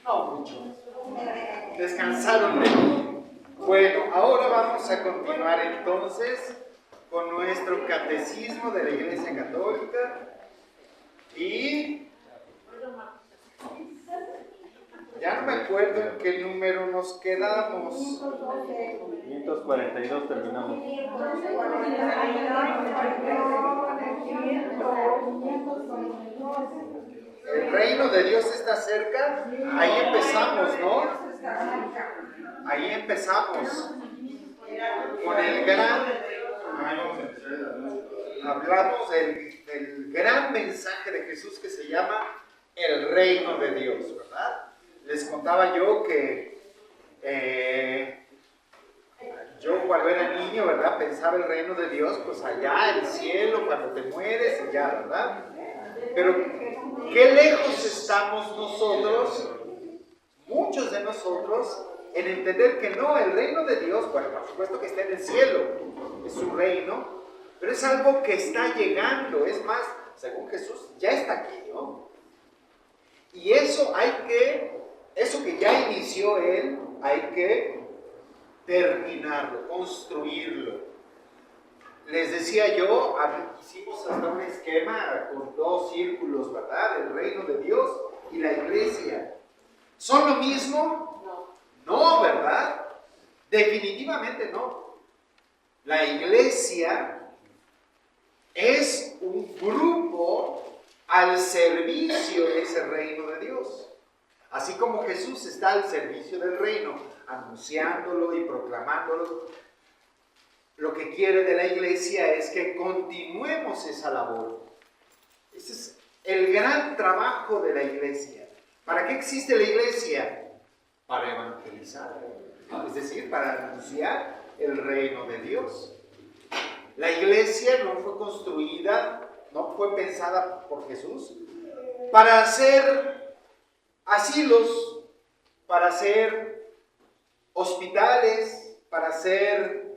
No mucho. Descansaron de mí. Bueno, ahora vamos a continuar entonces con nuestro catecismo de la Iglesia Católica y ya no me acuerdo en qué número nos quedamos. 542 terminamos. El reino de Dios está cerca. Ahí empezamos, ¿no? Ahí empezamos con el gran, hablamos del gran mensaje de Jesús que se llama el reino de Dios, ¿verdad? Les contaba yo que yo cuando era niño, ¿verdad? Pensaba el reino de Dios, pues allá, el cielo, cuando te mueres y ya, ¿verdad? Pero qué lejos estamos nosotros, muchos de nosotros, en entender que no, el reino de Dios, bueno, por supuesto que está en el cielo, es su reino, pero es algo que está llegando, es más, según Jesús, ya está aquí, ¿no? Y eso eso que ya inició Él, hay que terminarlo, construirlo. Les decía yo, hicimos hasta un esquema con 2 círculos, ¿verdad? El reino de Dios y la iglesia. ¿Son lo mismo? No, ¿verdad? Definitivamente no. La iglesia es un grupo al servicio de ese reino de Dios. Así como Jesús está al servicio del reino, anunciándolo y proclamándolo, lo que quiere de la iglesia es que continuemos esa labor. Ese es el gran trabajo de la iglesia. ¿Para qué existe la iglesia? Para evangelizar, es decir, para anunciar el reino de Dios. La iglesia no fue construida, no fue pensada por Jesús para hacer asilos, para hacer hospitales, para hacer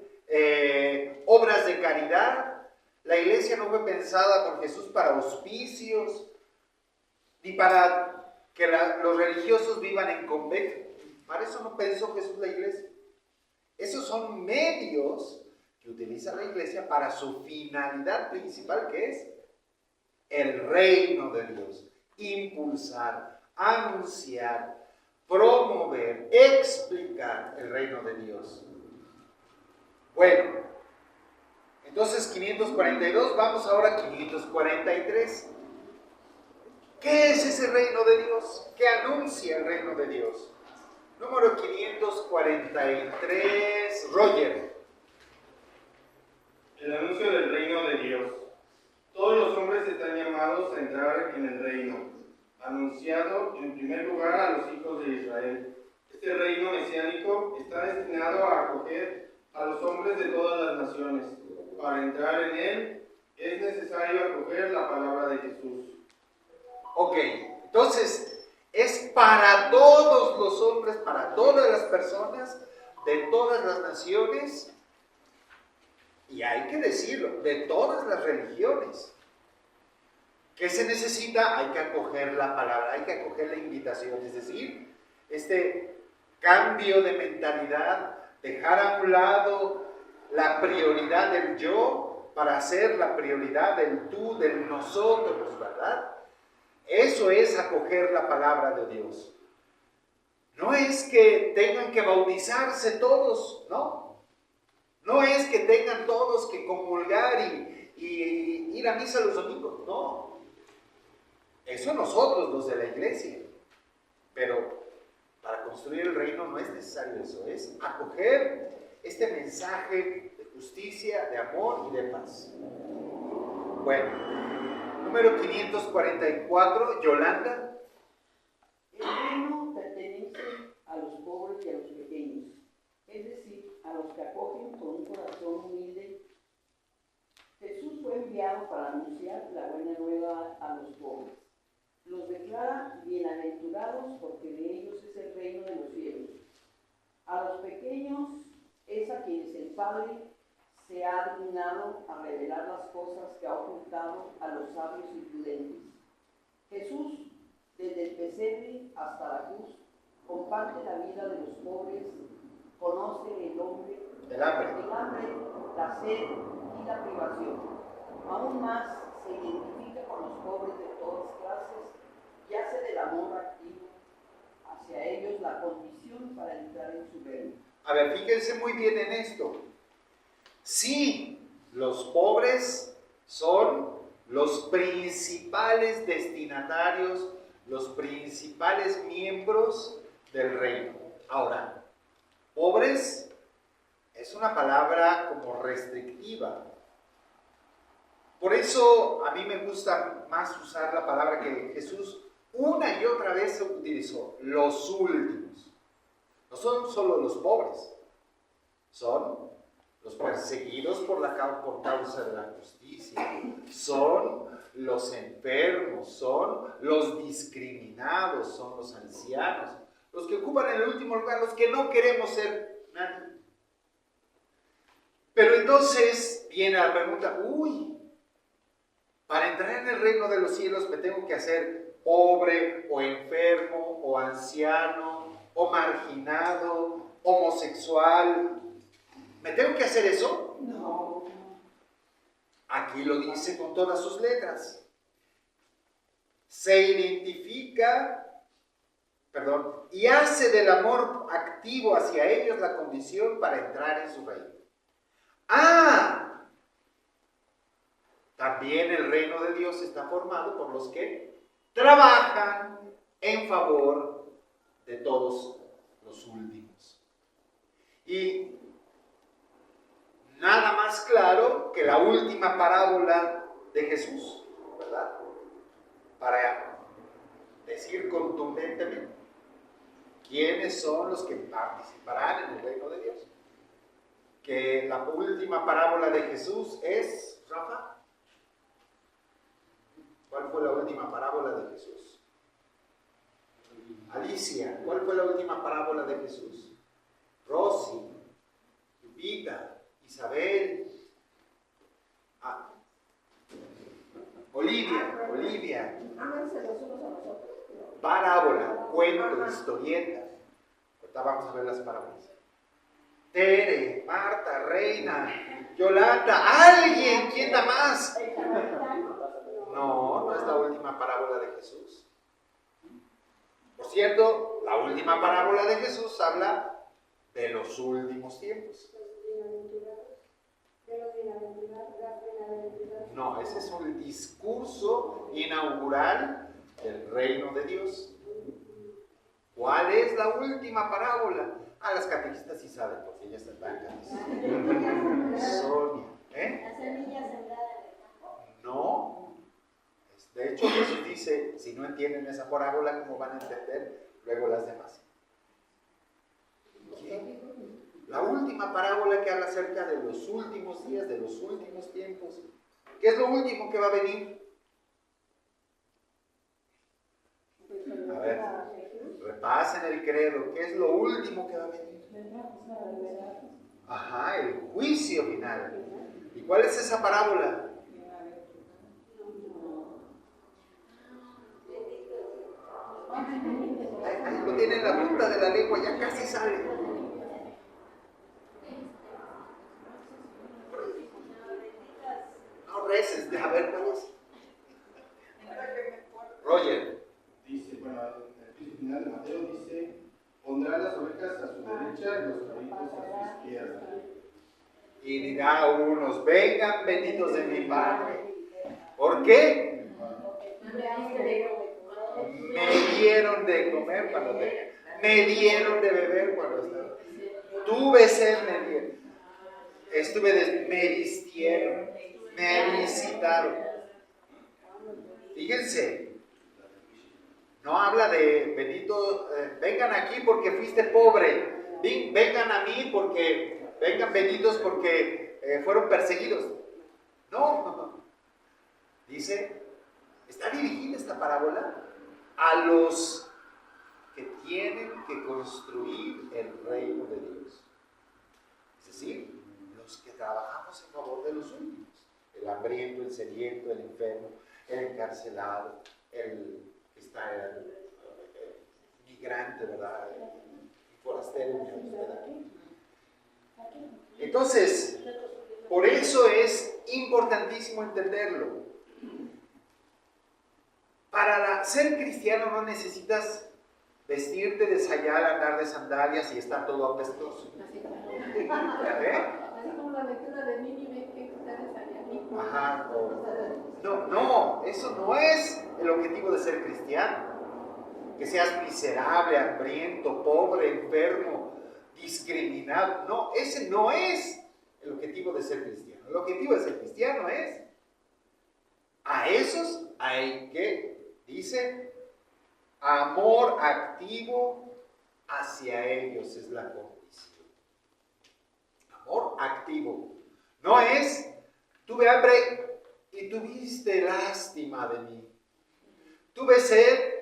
obras de caridad. La iglesia no fue pensada por Jesús para hospicios, ni para que los religiosos vivan en convento. Para eso no pensó Jesús la iglesia. Esos son medios que utiliza la iglesia para su finalidad principal, que es el reino de Dios. Impulsar, anunciar, promover, explicar el reino de Dios. Bueno, entonces 542, vamos ahora a 543. ¿Qué es ese reino de Dios? ¿Qué anuncia el reino de Dios? Número 543, Roger. El anuncio del reino de Dios. Todos los hombres están llamados a entrar en el reino, anunciado en primer lugar a los hijos de Israel. Este reino mesiánico está destinado a acoger a los hombres de todas las naciones. Para entrar en él es necesario acoger la palabra de Jesús. Ok, entonces es para todos los hombres, para todas las personas, de todas las naciones, y hay que decirlo, de todas las religiones. ¿Qué se necesita? Hay que acoger la palabra, hay que acoger la invitación, es decir, este cambio de mentalidad, dejar a un lado la prioridad del yo para hacer la prioridad del tú, del nosotros, ¿verdad? Eso es acoger la palabra de Dios. No es que tengan que bautizarse todos, ¿no? No es que tengan todos que comulgar y ir a misa los domingos, no. Eso nosotros, los de la iglesia. Pero para construir el reino no es necesario eso, es acoger este mensaje de justicia, de amor y de paz. Bueno, número 544, Yolanda. El reino pertenece a los pobres y a los pequeños, es decir, a los que acogen con un corazón humilde. Jesús fue enviado para anunciar la buena nueva a los pobres. Los declara bienaventurados porque de ellos es el reino de los cielos. A los pequeños es a quienes el Padre se ha dignado a revelar las cosas que ha ocultado a los sabios y prudentes. Jesús, desde el pesebre hasta la cruz, comparte la vida de los pobres, conoce el hambre, la sed y la privación. Aún más se identifica con los pobres de todas clases y hace del amor activo hacia ellos la condición para entrar en su reino. A ver, fíjense muy bien en esto. Sí, los pobres son los principales destinatarios, los principales miembros del reino. Ahora, pobres es una palabra como restrictiva. Por eso a mí me gusta más usar la palabra que Jesús una y otra vez utilizó, los últimos. No son solo los pobres, son los perseguidos por causa de la justicia, son los enfermos, son los discriminados, son los ancianos, los que ocupan el último lugar, los que no queremos ser nadie. Pero entonces viene la pregunta, para entrar en el reino de los cielos me tengo que hacer pobre o enfermo o anciano o marginado, homosexual. ¿Me tengo que hacer eso? No. Aquí lo dice con todas sus letras. Se identifica, y hace del amor activo hacia ellos la condición para entrar en su reino. También el reino de Dios está formado por los que trabajan en favor de todos los últimos. Y nada más claro que la última parábola de Jesús, ¿verdad? Para decir contundentemente quiénes son los que participarán en el reino de Dios. Que la última parábola de Jesús es, Rafa, ¿cuál fue la última parábola de Jesús? Alicia, ¿cuál fue la última parábola de Jesús? Rosy, Lupita, Isabel, Olivia. Parábola, cuento, historieta. Ahorita vamos a ver las parábolas. Tere, Marta, Reina, Yolanda, alguien, ¿quién da más? No es la última parábola de Jesús. Por cierto, la última parábola de Jesús habla de los últimos tiempos. No, ese es un discurso inaugural del reino de Dios. ¿Cuál es la última parábola? Las catequistas sí saben, porque ellas están catequistas. Sonia, La semilla sembrada en el campo. No. De hecho, Jesús dice, si no entienden esa parábola, ¿cómo van a entender luego las demás? ¿Qué? La última parábola que habla acerca de los últimos días, de los últimos tiempos. ¿Qué es lo último que va a venir? A ver, repasen el credo. ¿Qué es lo último que va a venir? El juicio final. ¿Y cuál es esa parábola? Ahí lo tienen en la punta de la lengua, ya casi sale. No reces, a ver cuál es. Roger. Dice, en el final de Mateo dice, pondrá las ovejas a su derecha y los cabritos a su izquierda. Y dirá a unos, vengan benditos de mi Padre. ¿Por qué? Me dieron de comer cuando tenía, me dieron de beber cuando estaba, tuve sed, me dieron, me vistieron, me visitaron. Fíjense, no habla de bendito, vengan aquí porque fuiste pobre, vengan a mí porque, vengan benditos porque fueron perseguidos. No, dice, está dirigida esta parábola a los que tienen que construir el reino de Dios. Es decir, los que trabajamos en favor de los últimos. El hambriento, el sediento, el enfermo, el encarcelado, el que está migrante, ¿verdad? Forastero me hospeda aquí. Entonces, por eso es importantísimo entenderlo. Para ser cristiano no necesitas vestirte de sayal, andar de sandalias y estar todo apestoso. ¿Ya ve? Así como la lectura de Nínive, que ustedes habían. Ajá. No, eso no es el objetivo de ser cristiano. Que seas miserable, hambriento, pobre, enfermo, discriminado. No, ese no es el objetivo de ser cristiano. El objetivo de ser cristiano es a esos hay que, dice, amor activo hacia ellos es la condición. Amor activo. No es, tuve hambre y tuviste lástima de mí. Tuve sed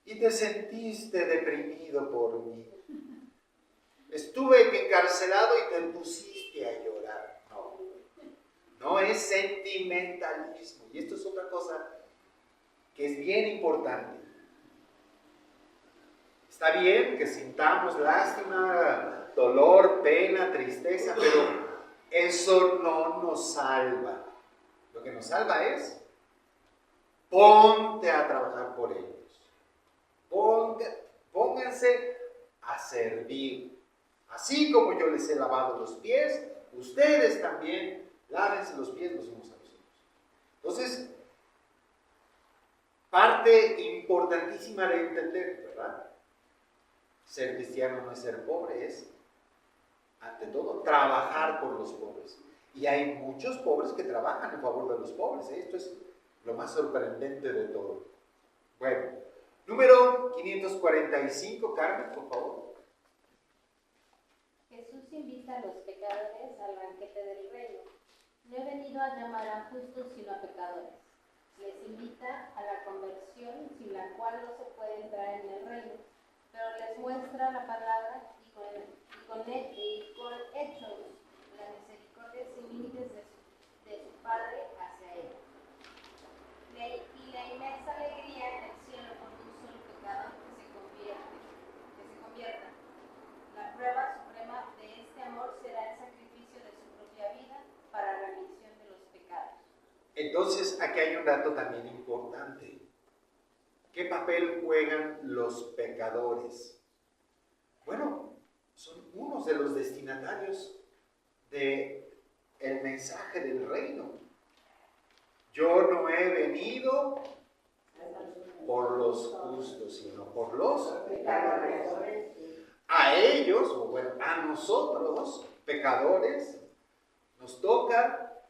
y te sentiste deprimido por mí. Estuve encarcelado y te pusiste a llorar. No es sentimentalismo. Y esto es otra cosa que es bien importante. Está bien que sintamos lástima, dolor, pena, tristeza, pero eso no nos salva. Lo que nos salva es ponte a trabajar por ellos. Pónganse a servir. Así como yo les he lavado los pies, ustedes también lávense los pies los unos a los otros. Entonces, parte importantísima de entender, ¿verdad? Ser cristiano no es ser pobre, es, ante todo, trabajar por los pobres. Y hay muchos pobres que trabajan en favor de los pobres, ¿eh? Esto es lo más sorprendente de todo. Bueno, número 545, Carmen, por favor. Jesús invita a los pecadores al banquete del reino. No he venido a llamar a justos, sino a pecadores. Les invita a la conversión, sin la cual no se puede entrar en el reino, pero les muestra la palabra y con hechos la misericordia sin límites de su Padre hacia ellos. Y la inmensa alegría en el cielo por un solo pecador que se convierta. La prueba suprema de este amor será el sacrificio de su propia vida para la remisión de los pecados. Entonces, aquí hay un dato también importante. ¿Qué papel juegan los pecadores? Bueno, son unos de los destinatarios del mensaje del reino. Yo no he venido por los justos, sino por los pecadores. A ellos, o bueno, a nosotros, pecadores, nos toca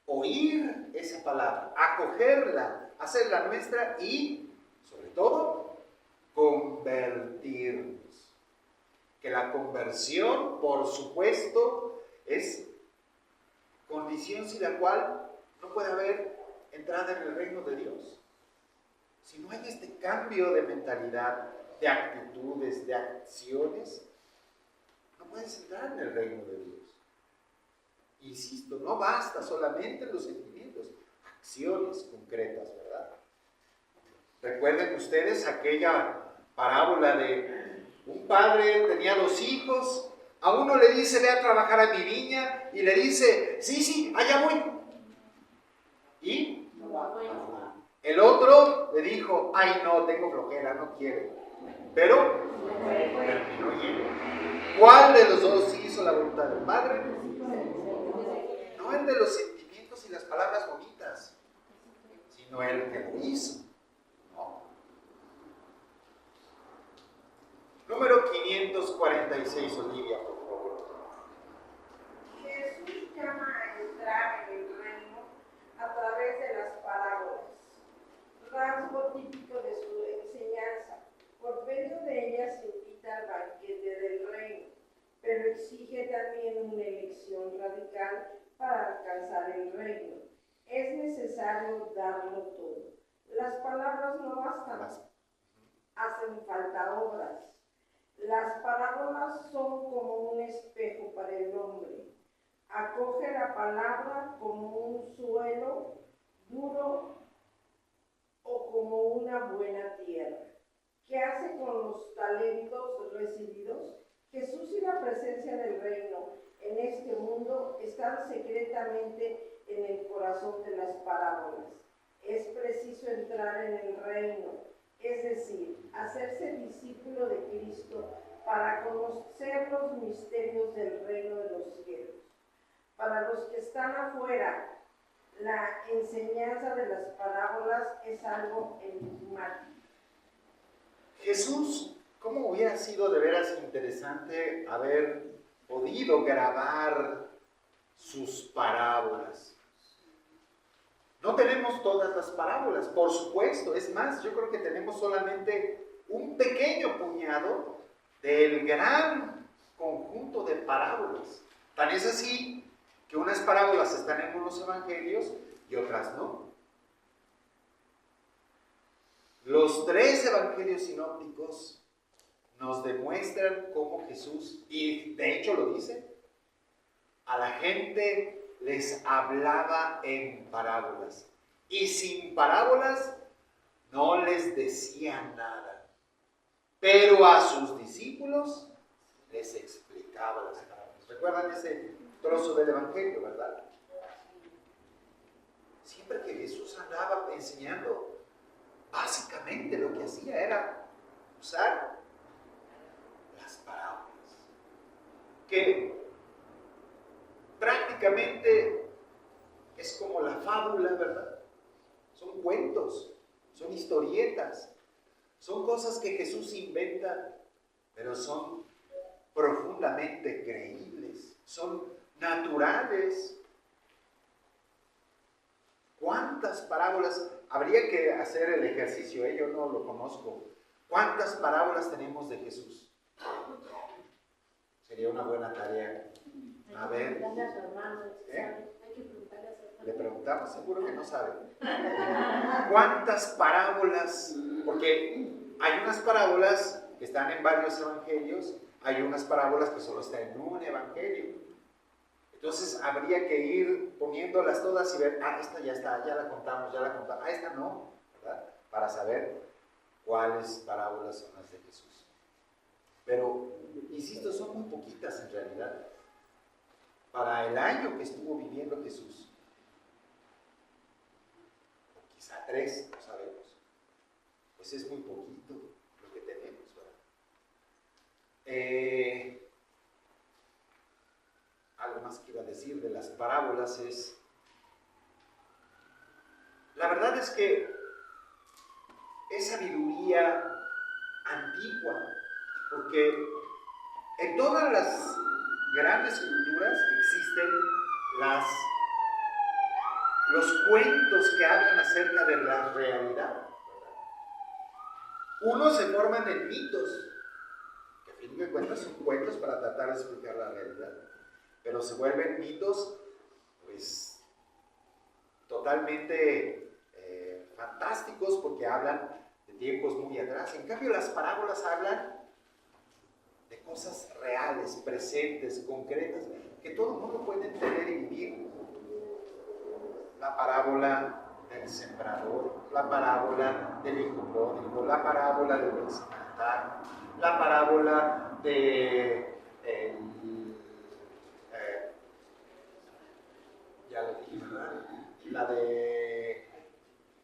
oír esa palabra, acogerla, hacerla nuestra y, sobre todo, convertirnos. Que la conversión, por supuesto, es condición sin la cual no puede haber entrada en el reino de Dios. Si no hay este cambio de mentalidad, de actitudes, de acciones, no puedes entrar en el reino de Dios. Insisto, no basta solamente los sentimientos, acciones concretas, ¿verdad? Recuerden ustedes aquella parábola de un padre tenía 2 hijos, a uno le dice ve a trabajar a mi viña y le dice sí, allá voy. Y el otro le dijo ay no, tengo flojera, no quiero. Pero terminó yendo. ¿Cuál de los dos hizo la voluntad del Padre? No el de los sentimientos y las palabras bonitas, sino el que lo hizo. ¿No? Número 546, Olivia, por favor. Jesús llama a entrar en el reino a través de las parábolas, rasgo típico de su enseñanza. Por medio de ellas invita al banquete del reino, pero exige también una elección radical para alcanzar el reino. Es necesario darlo todo. Las palabras no bastan, hacen falta obras. Las parábolas son como un espejo para el hombre. Acoge la palabra como un suelo duro o como una buena tierra. ¿Qué hace con los talentos recibidos? Jesús y la presencia del reino en este mundo están secretamente en el corazón de las parábolas. Es preciso entrar en el reino, es decir, hacerse discípulo de Cristo para conocer los misterios del reino de los cielos. Para los que están afuera, la enseñanza de las parábolas es algo enigmático. Jesús, ¿cómo hubiera sido de veras interesante haber podido grabar sus parábolas? No tenemos todas las parábolas, por supuesto. Es más, yo creo que tenemos solamente un pequeño puñado del gran conjunto de parábolas. Tan es así que unas parábolas están en unos evangelios y otras no. Los 3 evangelios sinópticos nos demuestran cómo Jesús, y de hecho lo dice, a la gente les hablaba en parábolas. Y sin parábolas no les decía nada. Pero a sus discípulos les explicaba las parábolas. ¿Recuerdan ese trozo del evangelio, verdad? Siempre que Jesús andaba enseñando, básicamente lo que hacía era usar las parábolas, que prácticamente es como la fábula, ¿verdad? Son cuentos, son historietas, son cosas que Jesús inventa, pero son profundamente creíbles, son naturales. ¿Cuántas parábolas? Habría que hacer el ejercicio, yo no lo conozco. ¿Cuántas parábolas tenemos de Jesús? Sería una buena tarea. A ver. Le preguntamos, seguro que no sabe. ¿Cuántas parábolas? Porque hay unas parábolas que están en varios evangelios, hay unas parábolas que solo están en un evangelio. Entonces habría que ir poniéndolas todas y ver, esta ya está, ya la contamos, esta no, ¿verdad? Para saber cuáles parábolas son las de Jesús. Pero, insisto, son muy poquitas en realidad. Para el año que estuvo viviendo Jesús, o quizá 3, no sabemos, pues es muy poquito lo que tenemos, ¿verdad? Algo más que iba a decir de las parábolas es, la verdad es que es sabiduría antigua, porque en todas las grandes culturas existen los cuentos que hablan acerca de la realidad. Unos se forman en mitos, que a fin de cuentas son cuentos para tratar de explicar la realidad, pero se vuelven mitos, pues, totalmente fantásticos, porque hablan de tiempos muy atrás. En cambio, las parábolas hablan de cosas reales, presentes, concretas, que todo el mundo puede entender y vivir. La parábola del sembrador, la parábola del hijo pródigo, la parábola del buen samaritano, la parábola de ya lo dije, ¿verdad? La de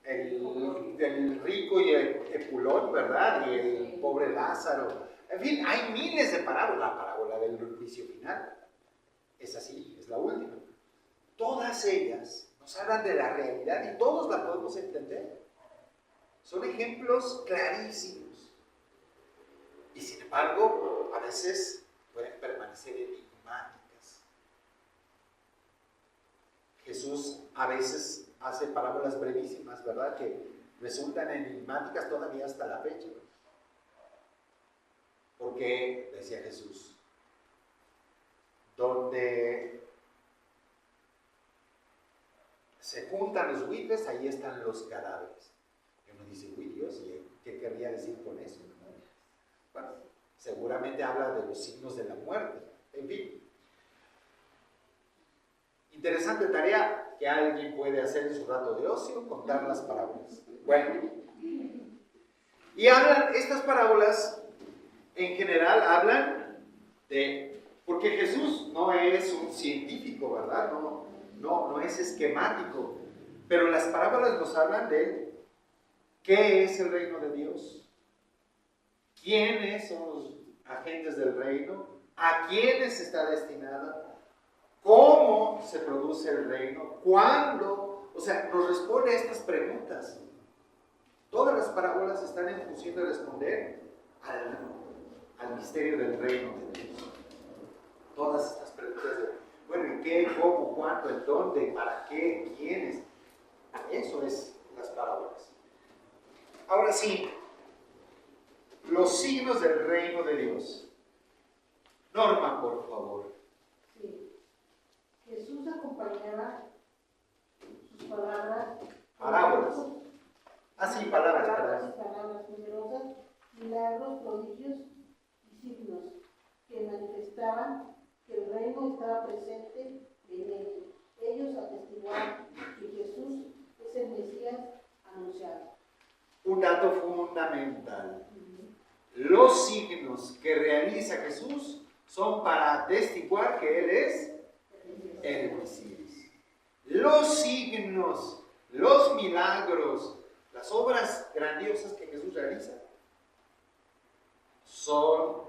el rico y el Epulón, ¿verdad? Y el pobre Lázaro. En fin, hay miles de parábolas. La parábola del juicio final es así, es la última. Todas ellas nos hablan de la realidad y todos la podemos entender. Son ejemplos clarísimos. Y sin embargo, a veces pueden permanecer enigmáticas. Jesús a veces hace parábolas brevísimas, ¿verdad? Que resultan enigmáticas todavía hasta la fecha. Porque, decía Jesús, donde se juntan los buitres, ahí están los cadáveres. Y uno dice, uy Dios, ¿y qué querría decir con eso? Bueno, seguramente habla de los signos de la muerte. En fin, interesante tarea que alguien puede hacer en su rato de ocio, contar las parábolas. Bueno, Y hablan, estas parábolas en general hablan de, porque Jesús no es un científico, ¿verdad? No es esquemático, pero las parábolas nos hablan de qué es el reino de Dios, quiénes son los agentes del reino, a quiénes está destinada, cómo se produce el reino, cuándo, o sea, nos responde a estas preguntas. Todas las parábolas están en función de responder al misterio del reino de Dios. Todas estas preguntas de, bueno, ¿y qué, cómo, cuándo, en dónde, para qué, quiénes? Eso es las parábolas. Ahora sí, los signos del reino de Dios. Norma, por favor. Sí. Jesús acompañaba sus palabras. Parábolas. Sí, palabras. Palabras numerosas, milagros, prodigios y signos que manifestaban que el reino estaba presente en ellos. Ellos atestiguaban que Jesús es el Mesías anunciado. Un dato fundamental. Los signos que realiza Jesús son para atestiguar que Él es el Mesías. Los signos, los milagros, las obras grandiosas que Jesús realiza son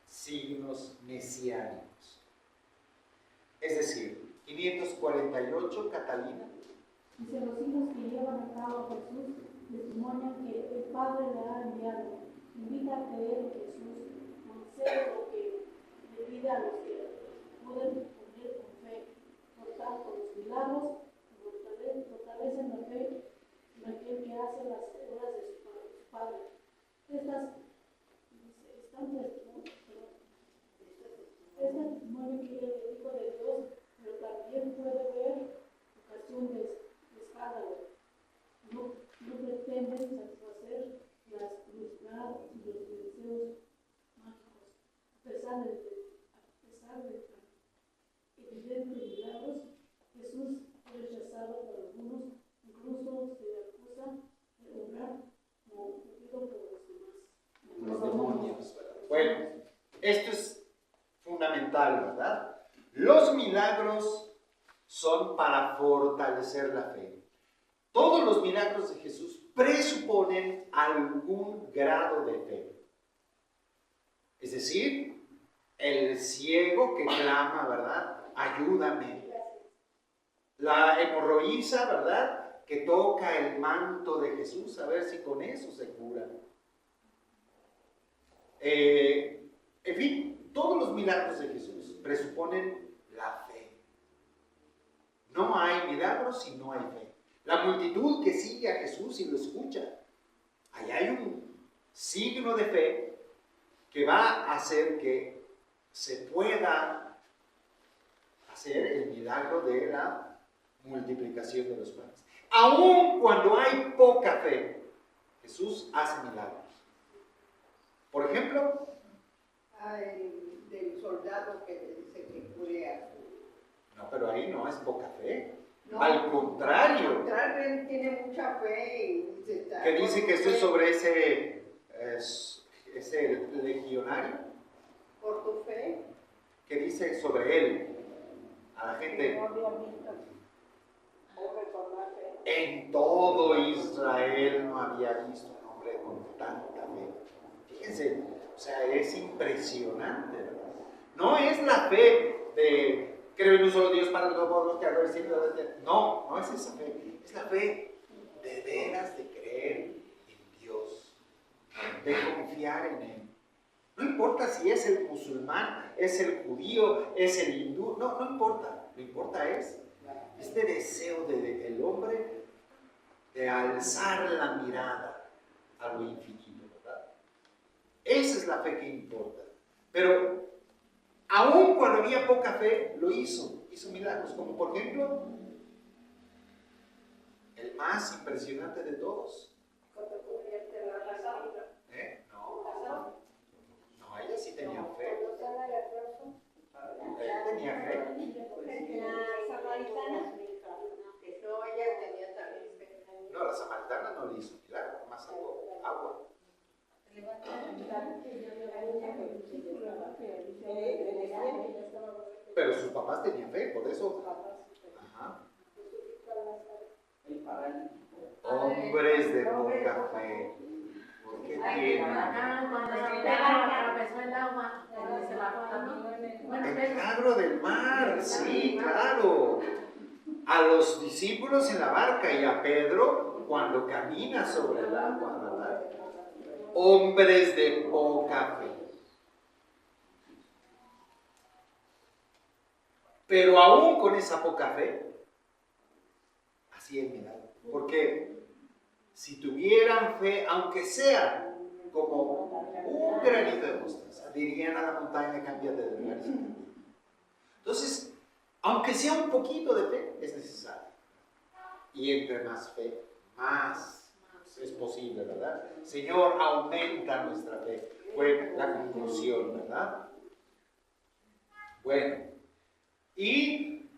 signos mesiánicos. Es decir, 548, Catalina. Dice, los signos que llevan a cabo Jesús testimonian que el Padre le ha enviado. Invita a creer en Jesús, concede lo que le pide a los que pueden cumplir con fe. Por tanto, los milagros fortalecen la fe en aquel que hace las obras de su Padre. Estas testimonio que es el Hijo de Dios, pero también puede haber ocasión de escándalo. No pretenden satisfacer las curiosidades y los deseos mágicos. A pesar de evidentes milagros, Jesús es rechazado por algunos, incluso se le acusa de obrar como ocurrido por los demás. Los demonios, ¿verdad? Bueno, esto es fundamental, ¿verdad? Los milagros son para fortalecer la fe. Todos los milagros de Jesús presuponen algún grado de fe. Es decir, el ciego que clama, ¿verdad? Ayúdame. La hemorroísa, ¿verdad? Que toca el manto de Jesús, a ver si con eso se cura. En fin, todos los milagros de Jesús presuponen la fe. No hay milagros si no hay fe. La multitud que sigue a Jesús y lo escucha, ahí hay un signo de fe que va a hacer que se pueda hacer el milagro de la multiplicación de los panes. Aun cuando hay poca fe, Jesús hace milagros. Por ejemplo, Del soldado que le dice que cure a su... no, pero ahí no es poca fe. No, al contrario. Al contrario, él tiene mucha fe y se está... Que dice que esto es sobre ese legionario. Por tu fe. Que dice sobre él, a la gente. No había visto. En todo Israel no había visto un hombre con tanta fe. Fíjense, o sea, es impresionante, ¿verdad? No es la fe de creo en un solo Dios, Padre Todopoderoso, que haga el cielo y la tierra. No es esa fe. Es la fe de veras de creer en Dios, de confiar en Él. No importa si es el musulmán, es el judío, es el hindú, no importa. Lo importa es este deseo del hombre de alzar la mirada a lo infinito, ¿verdad? Esa es la fe que importa. Pero aún cuando había poca fe, lo hizo milagros, como por ejemplo, el más impresionante de todos. Cuando convierte la razón. No, ella sí tenía fe. Cuando sana el abrazo. Ella tenía fe. La samaritana. No, ella tenía también fe. No, la samaritana no le hizo milagro, nomás sacó agua. Pero sus papás tenían fe, por eso. Ajá. Hombres de poca fe. ¿Por qué tienen? El milagro del mar, sí, claro. A los discípulos en la barca y a Pedro cuando camina sobre el agua, ¿verdad? Hombres de poca fe. Pero aún con esa poca fe, así es milagro. Porque si tuvieran fe, aunque sea como un granito de mostaza, dirían a la montaña, cámbiate de lugar. Entonces, aunque sea un poquito de fe, es necesario. Y entre más fe, más es posible, ¿verdad? Señor, aumenta nuestra fe. Fue la conclusión, ¿verdad? Bueno, y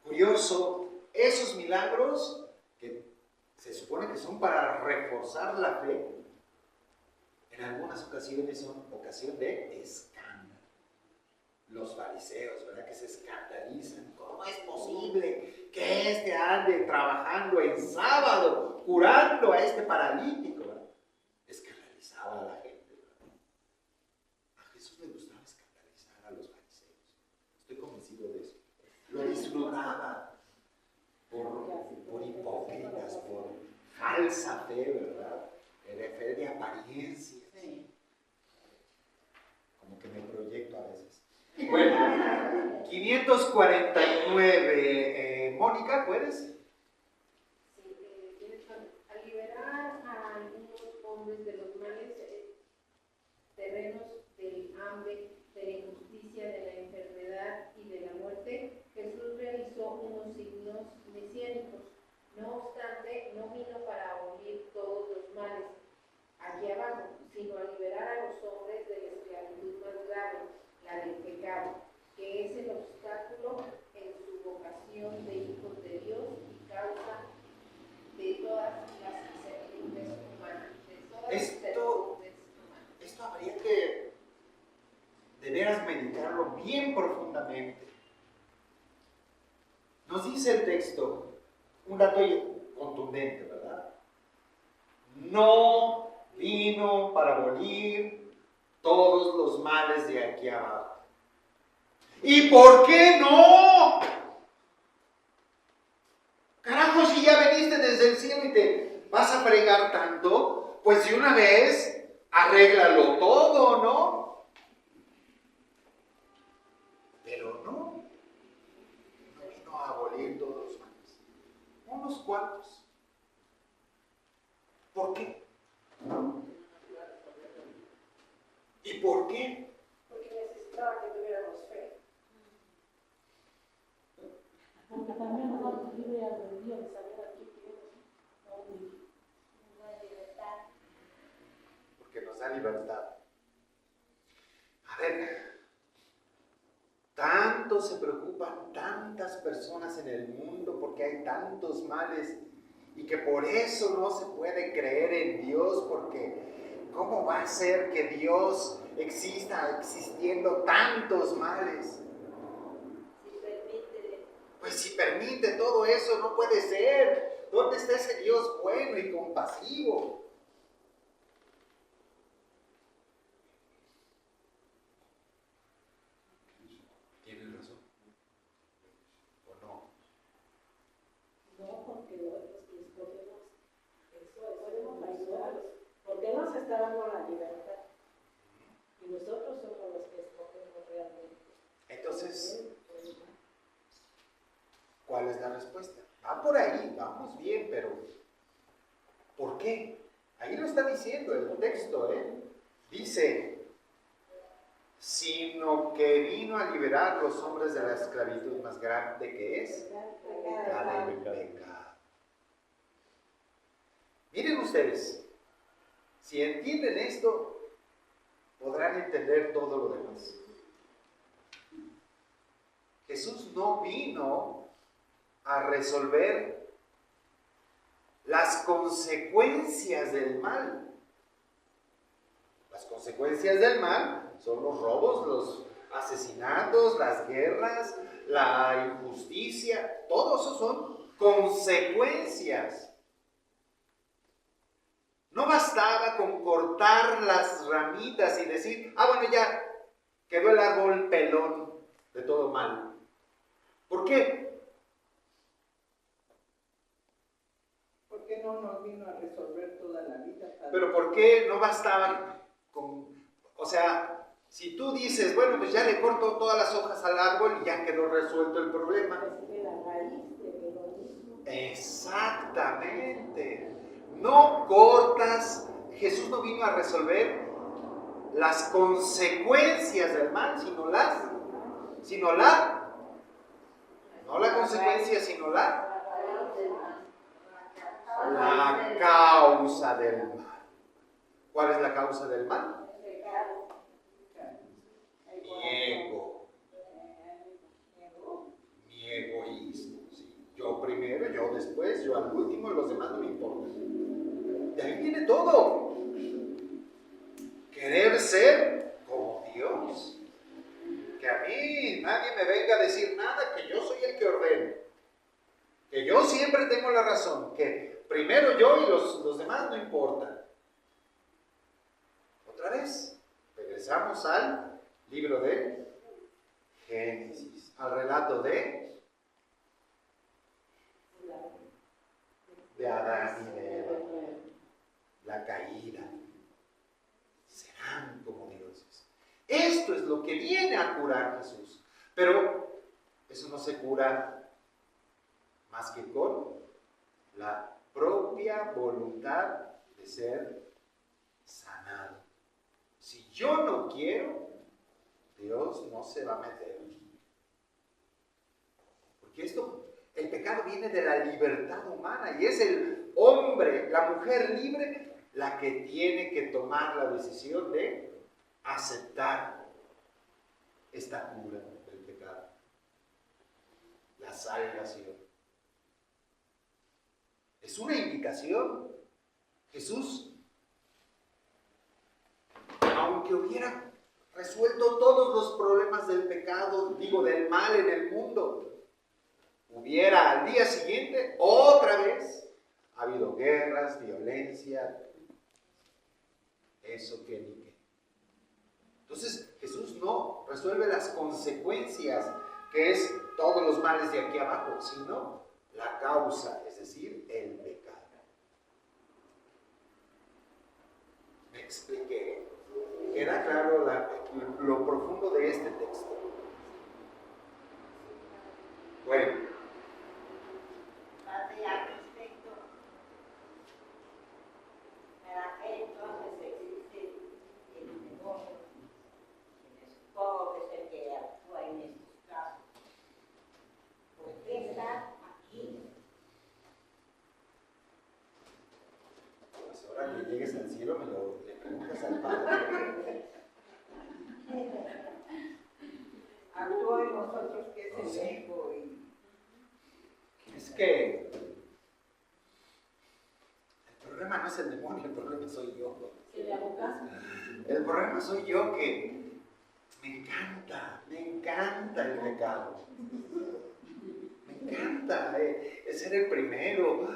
curioso, esos milagros que se supone que son para reforzar la fe, en algunas ocasiones son ocasión de escándalo. Los fariseos, ¿verdad? Que se escandalizan. ¿Cómo es posible que este ande trabajando en sábado, curando a este paralítico? ¿Verdad? Escandalizaba a la gente, ¿verdad? A Jesús le gustaba escandalizar a los fariseos. Estoy convencido de eso. Lo disfrutaba por hipócritas, por falsa fe, ¿verdad? De fe de apariencias. Como que me proyecto a veces. Bueno, 549. Mónica, ¿puedes? Sí, al liberar a algunos hombres de los males terrenos del hambre, de la injusticia, de la enfermedad y de la muerte, Jesús realizó unos signos mesiánicos. No obstante, no vino para abolir todos los males aquí abajo, sino a liberar a los hombres de la esclavitud más grave, la del pecado, que es el obstáculo en su vocación de hijos de Dios y causa de todas las incertidumbres humanas. Esto habría que de veras meditarlo bien profundamente. Nos dice el texto un dato contundente, ¿verdad? No vino para abolir todos los males de aquí abajo. ¿Y por qué no? Carajo, si ya veniste desde el cielo y te vas a fregar tanto, pues de una vez arréglalo todo, ¿no? Pero no vino a abolir todos los males. Unos cuantos. ¿Por qué? ¿Y por qué? Porque necesitaba que tuviéramos fe. Porque también nos da libre albedrío de saber a qué queremos oír. Porque nos da libertad. A ver, tanto se preocupan tantas personas en el mundo porque hay tantos males y que por eso no se puede creer en Dios, porque ¿cómo va a ser que Dios exista existiendo tantos males? Pues si permite todo eso, no puede ser. ¿Dónde está ese Dios bueno y compasivo? ¿Tienen razón? ¿O no? No, porque los que escogemos, podemos ayudarlos, porque Él nos está dando la libertad. Y nosotros somos los que escogemos realmente. Entonces, ¿cuál es la respuesta? Va por ahí, vamos bien, pero ¿por qué? Ahí lo está diciendo el texto, ¿eh? Dice, sino que vino a liberar a los hombres de la esclavitud más grande que es la del pecado. Miren ustedes, si entienden esto, podrán entender todo lo demás. Jesús no vino a resolver las consecuencias del mal. Las consecuencias del mal son los robos, los asesinatos, las guerras, la injusticia. Todo eso son consecuencias. No bastaba con cortar las ramitas y decir, bueno, ya quedó el árbol pelón de todo mal. ¿Por qué? Porque no nos vino a resolver toda la vida. Pero ¿por qué no bastaba con, o sea, si tú dices, bueno, pues ya le corto todas las hojas al árbol y ya quedó resuelto el problema? Exactamente. No cortas. Jesús no vino a resolver las consecuencias del mal, no la consecuencia, sino la causa del mal. ¿Cuál es la causa del mal? Mi egoísmo. ¿Sí? Yo primero, yo después, yo al último y los demás no me importan. De ahí viene todo. Querer ser como Dios. Que a mí nadie me venga a decir nada, que yo soy el que ordeno. Que yo siempre tengo la razón. Que primero yo y los demás no importan. Otra vez, regresamos al libro de Génesis, al relato de Adán y de Eva, la caída. Serán como dioses. Esto es lo que viene a curar Jesús. Pero eso no se cura más que con la propia voluntad de ser sanado. Si yo no quiero, Dios no se va a meter. Porque el pecado viene de la libertad humana y es el hombre, la mujer libre, la que tiene que tomar la decisión de aceptar esta cura del pecado, la salvación. Es una invitación. Jesús, aunque hubiera resuelto todos los problemas del pecado, del mal en el mundo, hubiera al día siguiente otra vez habido guerras, violencia, eso que ni qué. Entonces Jesús no resuelve las consecuencias, que es todos los males de aquí abajo, sino la causa, es decir, el pecado. ¿Me expliqué? ¿Queda claro lo profundo de este texto? Bueno. Que llegues al cielo, le preguntas al Padre. Actúa en nosotros que es el ego Es que el problema no es el demonio, el problema soy yo. El problema soy yo, que me encanta el pecado. Me encanta ser el primero,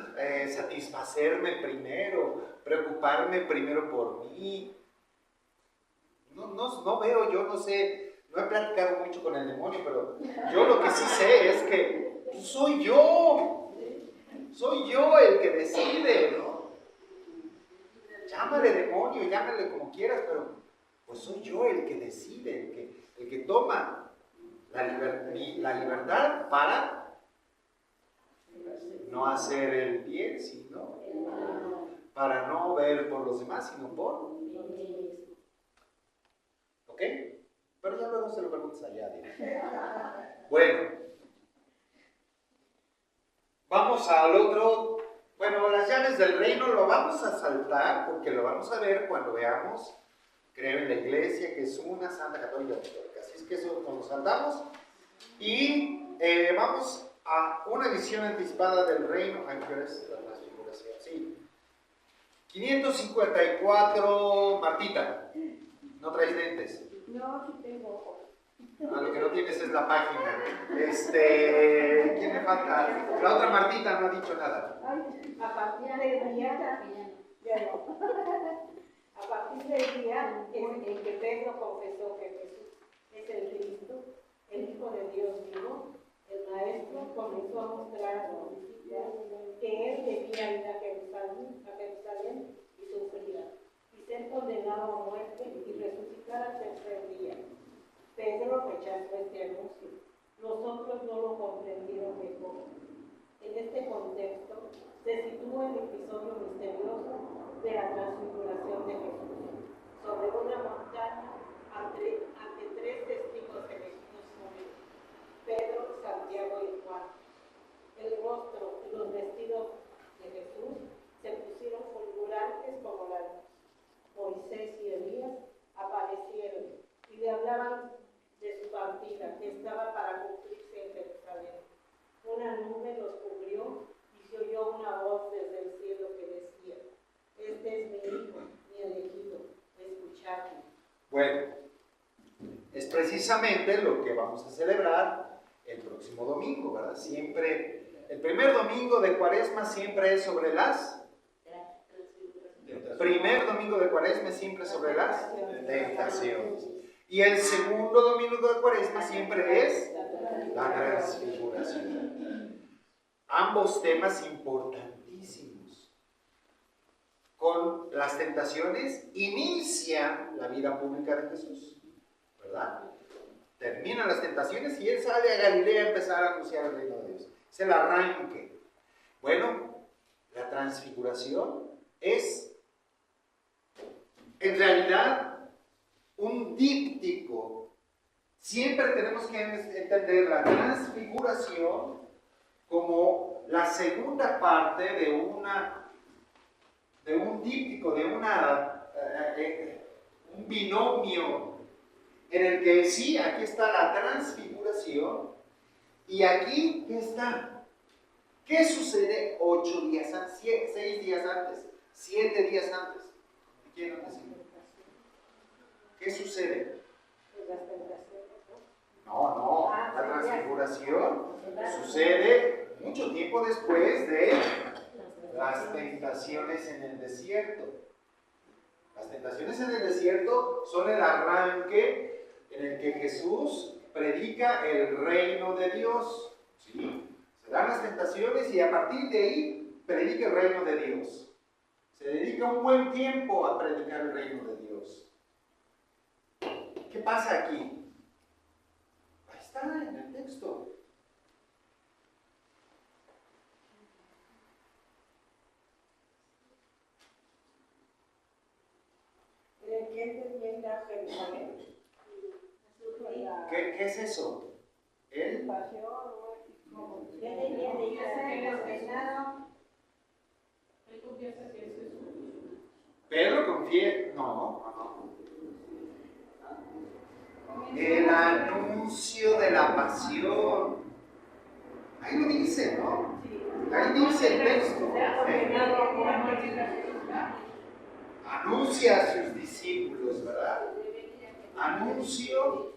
satisfacerme primero, preocuparme primero por mí. No veo, yo no sé, no he platicado mucho con el demonio, pero yo lo que sí sé es que soy yo el que decide, ¿no? Llámale demonio, llámale como quieras, pero pues soy yo el que decide, el que toma la libertad para no hacer el bien, sino para no ver por los demás, sino por... ¿Ok? Pero ya luego se lo preguntas allá. Bueno, vamos al otro. Bueno, las llaves del reino lo vamos a saltar porque lo vamos a ver cuando veamos. Creo en la iglesia, que es una, santa, católica, apostólica. Así es que eso nos lo saltamos. Y vamos a una visión anticipada del reino. ¿Qué es la transfiguración? Sí. 554, Martita. ¿No traes lentes? No, sí tengo ojos. Ah, lo que no tienes es la página. ¿Quién me falta? La otra Martita no ha dicho nada. Ay, a partir del día, ya no. A partir del día en que Pedro confesó que Jesús es el Cristo, el Hijo de Dios vivo, el Maestro comenzó a mostrar a los discípulos que él debía ir a Jerusalén y sufrir, y ser condenado a muerte y resucitar al tercer día. Pedro rechazó este anuncio. Los otros no lo comprendieron mejor. En este contexto se sitúa el episodio misterioso de la transfiguración de Jesús sobre una montaña ante tres testigos elegidos por él: Pedro, Santiago y Juan. El rostro y los vestidos de Jesús se pusieron fulgurantes como la luz. Moisés y Elías aparecieron y le hablaban de su partida, que estaba para cumplirse en Jerusalén. Una nube los cubrió y se oyó una voz desde el cielo que decía: este es mi hijo, mi elegido, escuchadme. Bueno, es precisamente lo que vamos a celebrar el próximo domingo, ¿verdad? Siempre, el primer domingo de Cuaresma siempre es sobre las... Primer domingo de Cuaresma siempre sobre las tentaciones. Y el segundo domingo de Cuaresma siempre es la transfiguración. Ambos temas importantísimos. Con las tentaciones inicia la vida pública de Jesús, ¿verdad? Terminan las tentaciones y él sale a Galilea a empezar a anunciar el reino de Dios. Es el arranque. Bueno, la transfiguración es en realidad un díptico. Siempre tenemos que entender la transfiguración como la segunda parte de un díptico, de un binomio en el que sí, aquí está la transfiguración y aquí, ¿qué está? ¿Qué sucede 8 días antes, 6 días antes, 7 días antes? ¿Me quieren decir? ¿Qué sucede? No, la transfiguración sucede mucho tiempo después de las tentaciones en el desierto. Las tentaciones en el desierto son el arranque en el que Jesús predica el reino de Dios. ¿Sí? Se dan las tentaciones y a partir de ahí predica el reino de Dios. Se dedica un buen tiempo a predicar el reino de Dios. ¿Qué pasa aquí? Ahí está en el texto. ¿Qué es eso? ¿El? Pedro confiesa. No. El anuncio de la pasión. Ahí lo dice, ¿no? Ahí dice el texto. Anuncia a sus discípulos, ¿verdad? Anuncio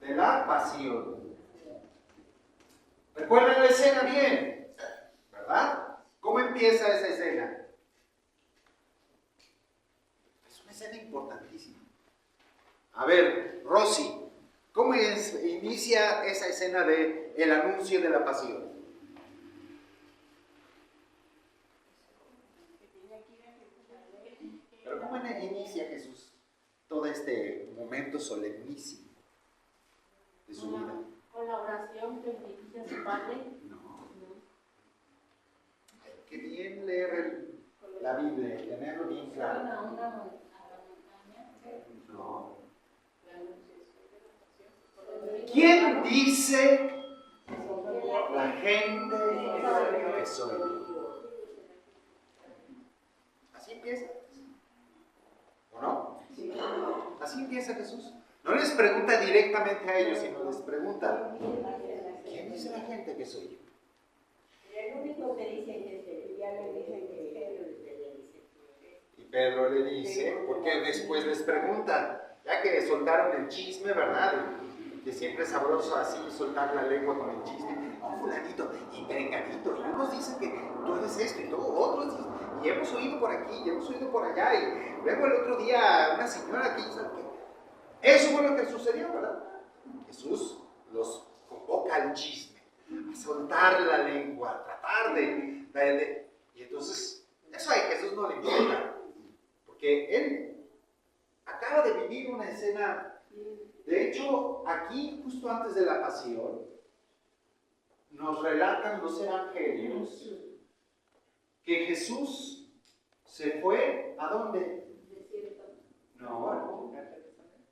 de la pasión. ¿Recuerdan la escena bien? ¿Verdad? ¿Cómo empieza esa escena? Es una escena importantísima. A ver, Rosy, ¿cómo inicia esa escena de el anuncio de la pasión? Pero ¿cómo inicia Jesús todo este momento solemnísimo de su vida? Con la oración que dirige a su Padre. No. Hay que bien leer la Biblia, tenerlo bien claro. No. ¿Quién dice la gente que soy? Así empieza. ¿O no? Así empieza Jesús. No les pregunta directamente a ellos, sino les pregunta: ¿quién dice la gente que soy yo? El único que dice que ya le dicen que Pedro le dice, porque después les pregunta, ya que soltaron el chisme, ¿verdad? Que siempre es sabroso así soltar la lengua con el chisme. Oh, fulanito y perenganito, y unos dicen que tú eres esto y todo, otros dicen, y hemos oído por aquí, y hemos oído por allá, y luego el otro día una señora que hizo que... Eso fue lo que sucedió, ¿verdad? Jesús los convoca al chisme, a soltar la lengua, a tratar de... Y entonces, eso a Jesús no le importa, porque él acaba de vivir una escena. De hecho, aquí, justo antes de la pasión, nos relatan los evangelios que Jesús se fue, ¿a dónde? No.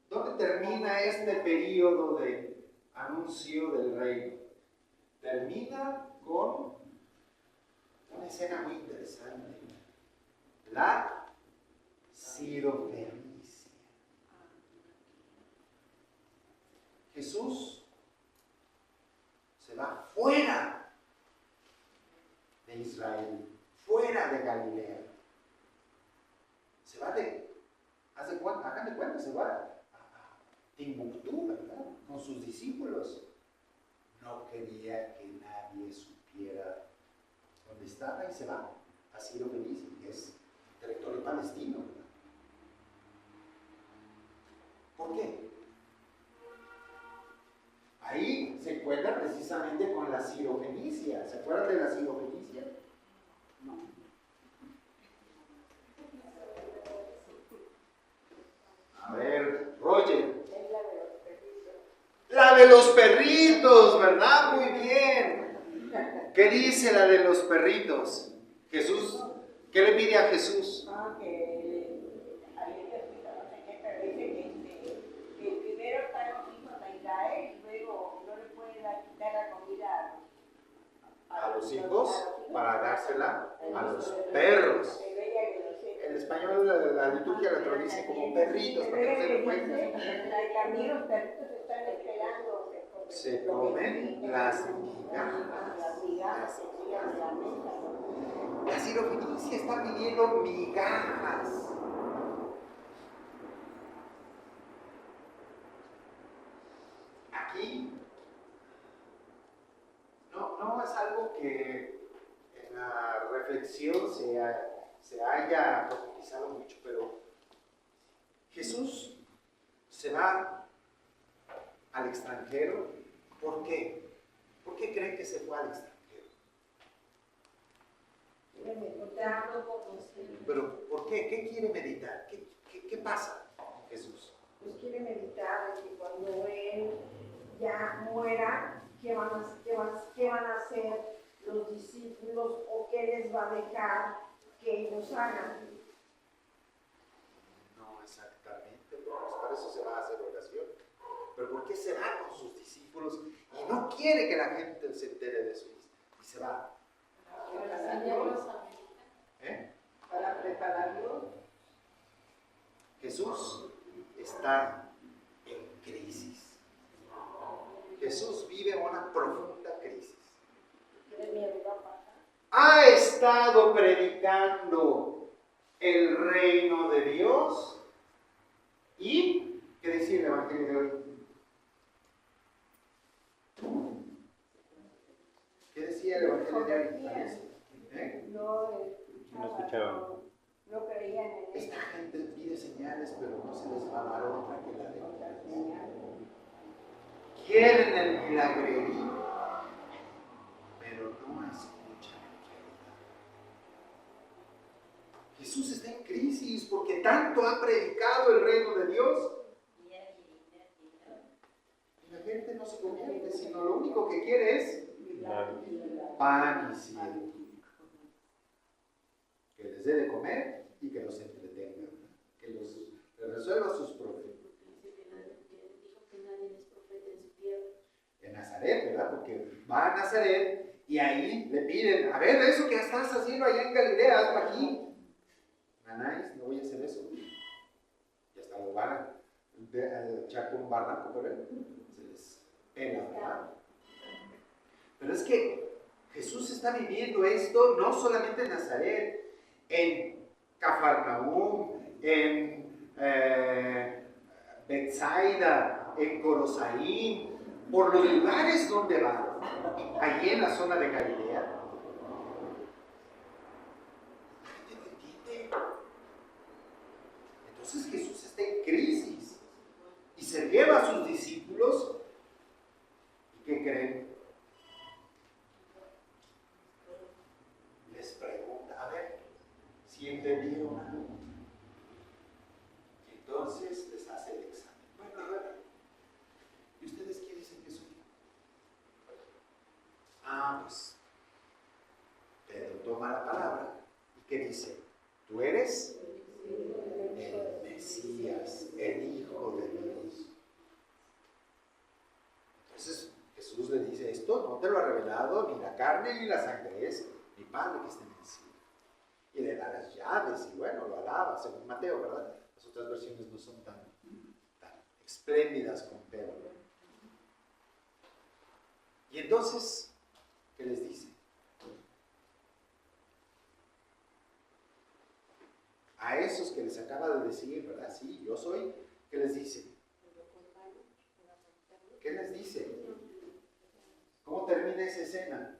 ¿Dónde termina este periodo de anuncio del reino? Termina con una escena muy interesante. La sirofenicia. Jesús se va fuera de Israel, fuera de Galilea. Se va hagan de cuenta, se va a Timbuktu, ¿verdad? Con sus discípulos. No quería que nadie supiera dónde estaba y se va a Sirofenicia, que es territorio palestino, ¿verdad? ¿Por qué? Ahí se encuentra precisamente con la Sirofenicia. ¿Se acuerdan de la Sirofenicia? No. A ver, Roger. Es la de los perritos. La de los perritos, ¿verdad? Muy bien. ¿Qué dice la de los perritos? Jesús, ¿qué le pide a Jesús? Que ahí te explica, no sé qué, pero dice que primero están los hijos de Israel y luego no le puede quitar la comida A los hijos para dársela a los perros. En español la liturgia la traduce como perritos, para que no se lo cuenten. También los perritos están esperando. Se comen las migajas. Las migajas que llegan de la mesa. La Sirofenicia está pidiendo migajas. Aquí no es algo que en la reflexión se haya profundizado mucho, pero Jesús se va al extranjero. ¿Por qué? ¿Por qué creen que se fue al extranjero? Pero ¿por qué? ¿Qué quiere meditar? ¿Qué pasa con Jesús? Pues quiere meditar en que cuando Él ya muera, ¿qué van a hacer los discípulos o qué les va a dejar que ellos hagan? No exactamente, pues para eso se va a hacer oración. Pero ¿por qué se va con sus discípulos y no quiere que la gente se entere de eso? Y se va. Para prepararlo. Jesús está en crisis. Jesús vive una profunda crisis. Ha estado predicando el reino de Dios y, ¿qué decía el Evangelio de hoy? ¿Qué decía el Evangelio de hoy? No escuchaban. No creían en él. Esta gente pide señales, pero no se les va a dar otra que la de señales. Quieren el milagrerío, pero no escuchan en realidad. Jesús está en crisis porque tanto ha predicado el reino de Dios. Y la gente no se convierte, sino lo único que quiere es pan y cielo. Que les dé de comer y que los entretenga, que les resuelva sus problemas. Dijo que nadie es profeta en su tierra. En Nazaret, ¿verdad? Porque va a Nazaret y ahí le piden, a ver, eso que estás haciendo allá en Galilea, hazlo aquí. Anaís, no voy a hacer eso. Y hasta lo van a echar con un barranco, pero se les pena, ¿verdad? Pero es que Jesús está viviendo esto no solamente en Nazaret, en Cafarnaúm, en Betsaida, en Corosaín, por los lugares donde va, allí en la zona de Galilea. La gente no entiende. Entonces Jesús está en crisis y se lleva a sus discípulos. ¿Y qué creen? Les pregunta, a ver, si entendieron algo. Y entonces les hace el examen. Bueno, a ver, ¿y ustedes qué dicen que soy? Pues Pedro toma la palabra y ¿qué dice? Tú eres el Mesías, el Hijo de Dios. Entonces Jesús le dice, esto no te lo ha revelado ni la carne ni la sangre, es mi Padre que está en el cielo. Y le da las llaves y bueno, lo alaba, según Mateo, ¿verdad? Las otras versiones no son tan espléndidas con Pedro. Y entonces, ¿qué les dice? A esos que les acaba de decir, ¿verdad? Sí, yo soy, ¿qué les dice? ¿Qué les dice? ¿Cómo termina esa escena?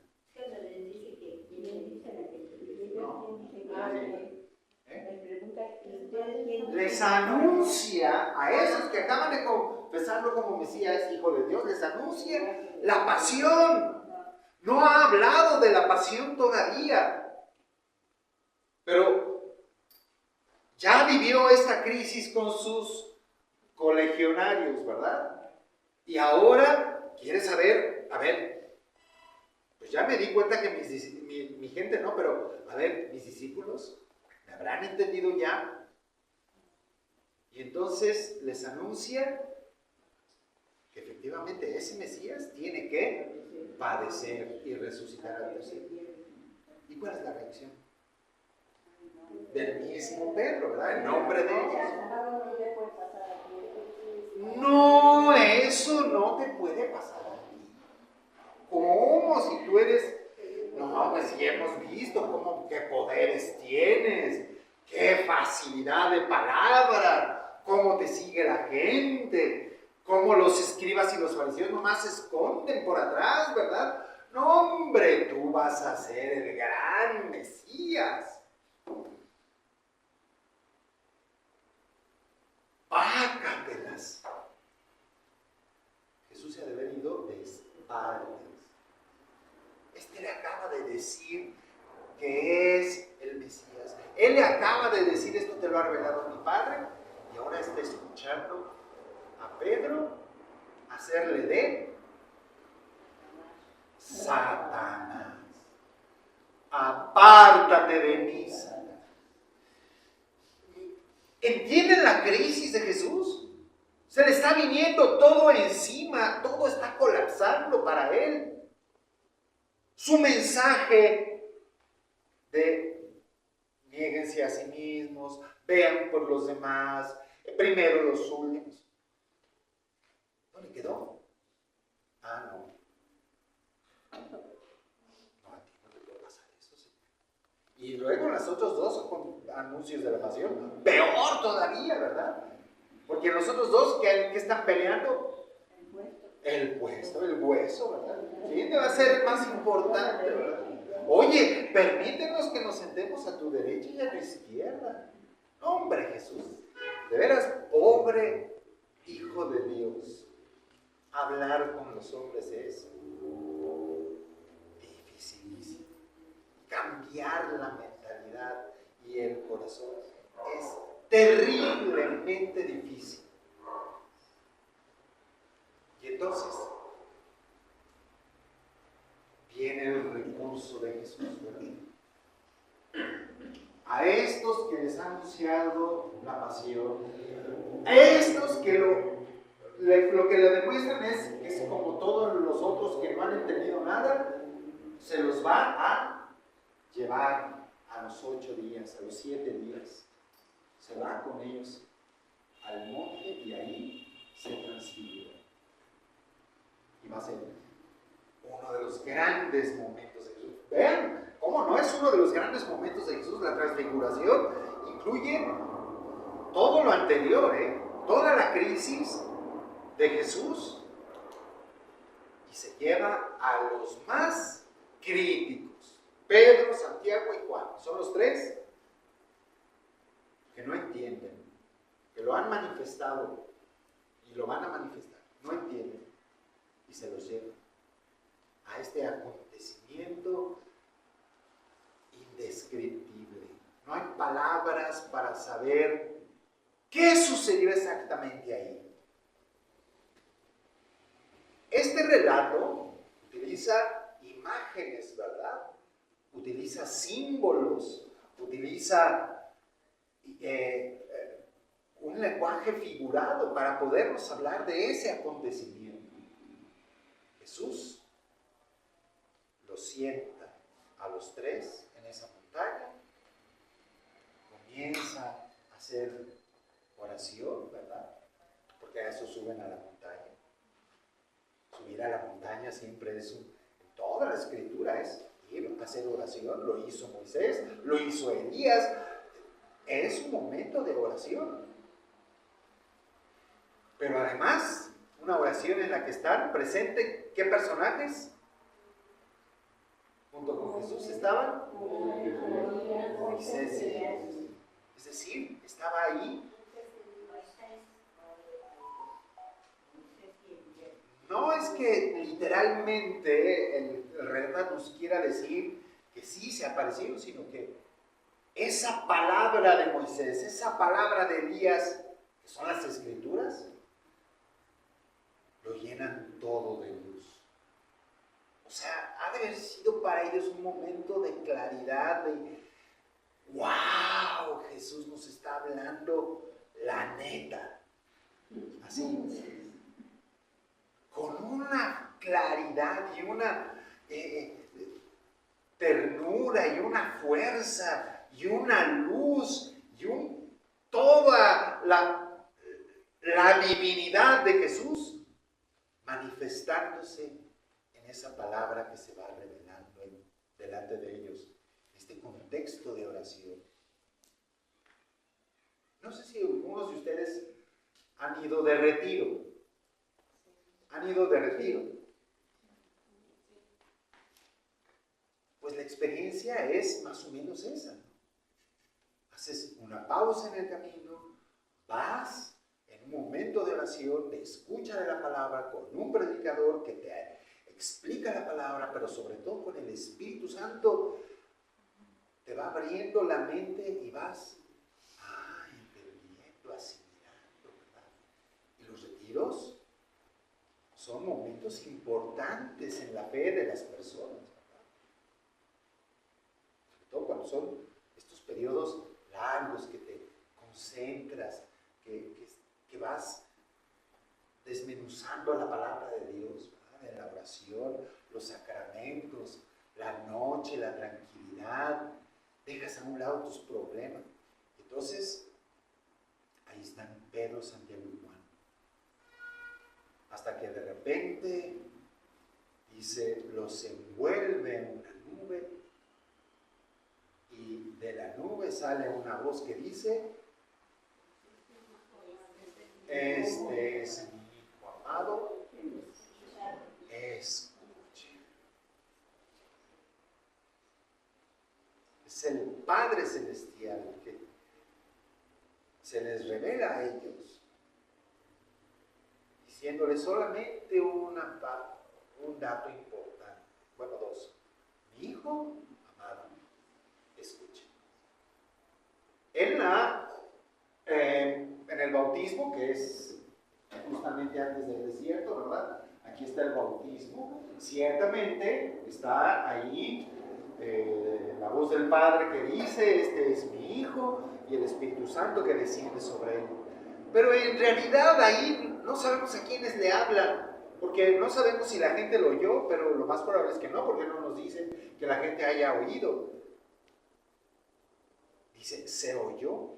Les anuncia a esos que acaban de confesarlo como Mesías, Hijo de Dios, les anuncia la pasión. No ha hablado de la pasión todavía, pero ya vivió esta crisis con sus colegionarios, ¿verdad? Y ahora quiere saber, a ver, pues ya me di cuenta que mi gente no, pero a ver, mis discípulos, ¿me habrán entendido ya? Y entonces les anuncia que efectivamente ese Mesías tiene que padecer y resucitar al tercer día. ¿Y cuál es la reacción? Del mismo Pedro, ¿verdad? En nombre de ellos. No, eso no te puede pasar a ti. ¿Cómo? Si tú eres... No, pues sí hemos visto cómo, qué poderes tienes, qué facilidad de palabra, cómo te sigue la gente, cómo los escribas y los fariseos nomás se esconden por atrás, ¿verdad? No, hombre, tú vas a ser el gran Mesías. Pácatelas. Jesús se ha de haber ido de espaldas. Este le acaba de decir que es el Mesías. Él le acaba de decir, esto te lo ha revelado mi Padre, y ahora está escuchando a Pedro hacerle de Satanás. Apártate de mí, Satanás. ¿Entienden la crisis de Jesús? Se le está viniendo todo encima, todo está colapsando para él. Su mensaje de niéguense a sí mismos, vean por los demás, primero los últimos. ¿No le quedó? No. No, a ti no te puede pasar eso, Señor. Y luego las otras dos con anuncios de la pasión. Peor todavía, ¿verdad? Porque los otros dos que están peleando, el puesto, el hueso, ¿verdad? ¿Quién va a ser el más importante, verdad? Oye, permítenos que nos sentemos a tu derecha y a tu izquierda. Hombre, Jesús, de veras, pobre Hijo de Dios. Hablar con los hombres es dificilísimo. Cambiar la mentalidad y el corazón es terriblemente difícil. Y entonces viene el recurso de Jesús, ¿verdad? A estos que les ha anunciado la pasión, a estos que lo que le demuestran es como todos los otros que no han entendido nada, se los va a llevar a los 8 días, a los 7 días. Se va con ellos al monte y ahí se transfigura. Y va a ser uno de los grandes momentos de Jesús. Vean, ¿cómo no es uno de los grandes momentos de Jesús la transfiguración? incluye todo lo anterior, toda la crisis de Jesús, y se lleva a los más críticos. Pedro, Santiago y Juan son los tres que no entienden, que lo han manifestado y lo van a manifestar, no entienden, y se los llevan a este acontecimiento indescriptible. No hay palabras para saber qué sucedió exactamente ahí. Este relato utiliza imágenes, ¿verdad? Utiliza símbolos, utiliza un lenguaje figurado para podernos hablar de ese acontecimiento. Jesús los sienta a los tres en esa montaña, comienza a hacer oración, ¿verdad? Porque a eso suben a la montaña. Subir a la montaña siempre es en toda la escritura es ir a hacer oración. Lo hizo Moisés, lo hizo Elías. Es un momento de oración. Pero además, una oración en la que están presentes, ¿qué personajes? Junto con Jesús estaban Moisés y Elías. Es decir, estaba ahí. No es que literalmente el relato nos quiera decir que sí se aparecieron, sino que esa palabra de Moisés, esa palabra de Elías, que son las escrituras, lo llenan todo de luz. O sea, ha de haber sido para ellos un momento de claridad, de ¡wow! Jesús nos está hablando la neta. Así, con una claridad y una ternura y una fuerza y una luz y toda la divinidad de Jesús manifestándose en esa palabra que se va revelando delante de ellos, este contexto de oración. No sé si algunos de ustedes han ido de retiro. ¿Han ido de retiro? Pues la experiencia es más o menos esa, ¿no? Haces una pausa en el camino, vas en un momento de oración, de escucha de la palabra con un predicador que te explica la palabra, pero sobre todo con el Espíritu Santo te va abriendo la mente y vas entendiendo, asimilando, ¿verdad? Y los retiros son momentos importantes en la fe de las personas, ¿verdad? Sobre todo cuando son estos periodos largos que te concentras, que vas desmenuzando la palabra de Dios, ¿verdad? En la oración, los sacramentos, la noche, la tranquilidad, dejas a un lado tus problemas. Entonces, ahí están Pedro, Santiago y Juan. Hasta que de repente, dice, los envuelve en una nube y de la nube sale una voz que dice, este es mi hijo amado, escuchen. Es el Padre Celestial que se les revela a ellos, diciéndole solamente un dato importante. Bueno, dos. Mi hijo amado, escuchen. En el bautismo, que es justamente antes del desierto, ¿verdad? Aquí está el bautismo. Ciertamente está ahí la voz del Padre que dice, este es mi hijo, y el Espíritu Santo que desciende sobre él. Pero en realidad ahí no sabemos a quiénes le hablan, porque no sabemos si la gente lo oyó, pero lo más probable es que no, porque no nos dicen que la gente haya oído. Dice, ¿se oyó?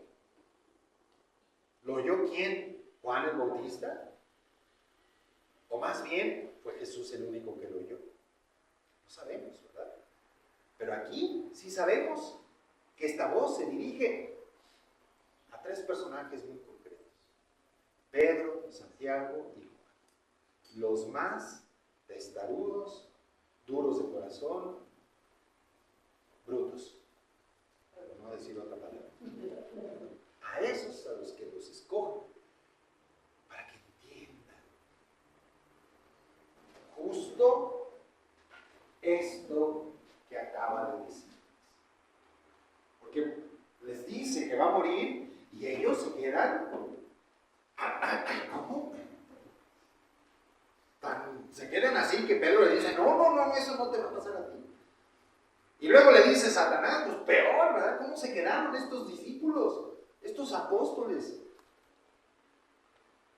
¿Lo oyó quién? ¿Juan el Bautista? O más bien, ¿fue Jesús el único que lo oyó? No sabemos, ¿verdad? Pero aquí sí sabemos que esta voz se dirige tres personajes muy concretos: Pedro, Santiago y Juan. Los más testarudos, duros de corazón, brutos, para no decir otra palabra. A esos a los que los escogen, para que entiendan justo esto que acaba de decir. Porque les dice que va a morir y ellos se quedan. ¿Cómo? Se quedan así que Pedro le dice: no, eso no te va a pasar a ti. Y luego le dice Satanás: pues peor, ¿verdad? ¿Cómo se quedaron estos discípulos, estos apóstoles?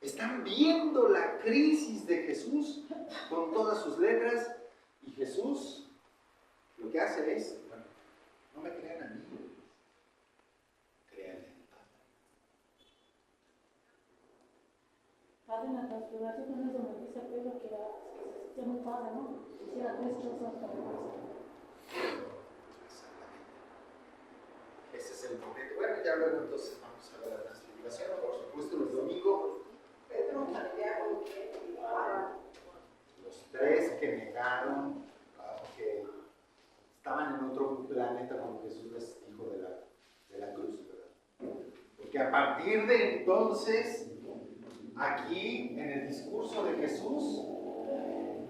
Están viendo la crisis de Jesús con todas sus letras, y Jesús lo que hace es: bueno, no me crean a mí, créanle al Padre. Padre, en la transfiguración es donde dice Pedro que se sentía muy padre, ¿no? Hiciera tres cosas para pasar. Exactamente. Ese es el momento. Bueno, ya luego entonces vamos a ver la transfiguración, por supuesto, los domingos. Pedro, Santiago y Juan. Los tres que negaron, que estaban en otro planeta, como Jesús les dijo de la cruz, ¿verdad? Porque a partir de entonces, aquí en el discurso de Jesús,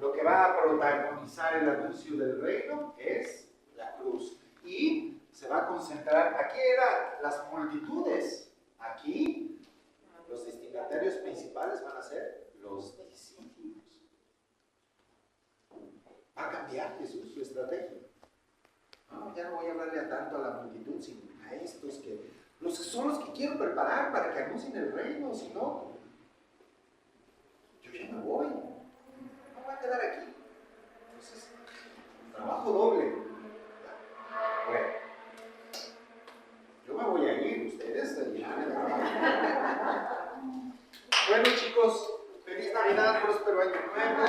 lo que va a protagonizar el anuncio del reino es la cruz. Y se va a concentrar, aquí eran las multitudes, aquí los destinatarios principales van a ser los discípulos. Va a cambiar Jesús su estrategia. No, ya no voy a hablarle tanto a la multitud, sino a estos que son los que quiero preparar para que anuncien el reino. Si no, yo ya me voy. No voy a quedar aquí. Entonces, trabajo doble. Bueno, yo me voy a ir, ustedes terminan el trabajo. Bueno, chicos, feliz Navidad, próspero año nuevo.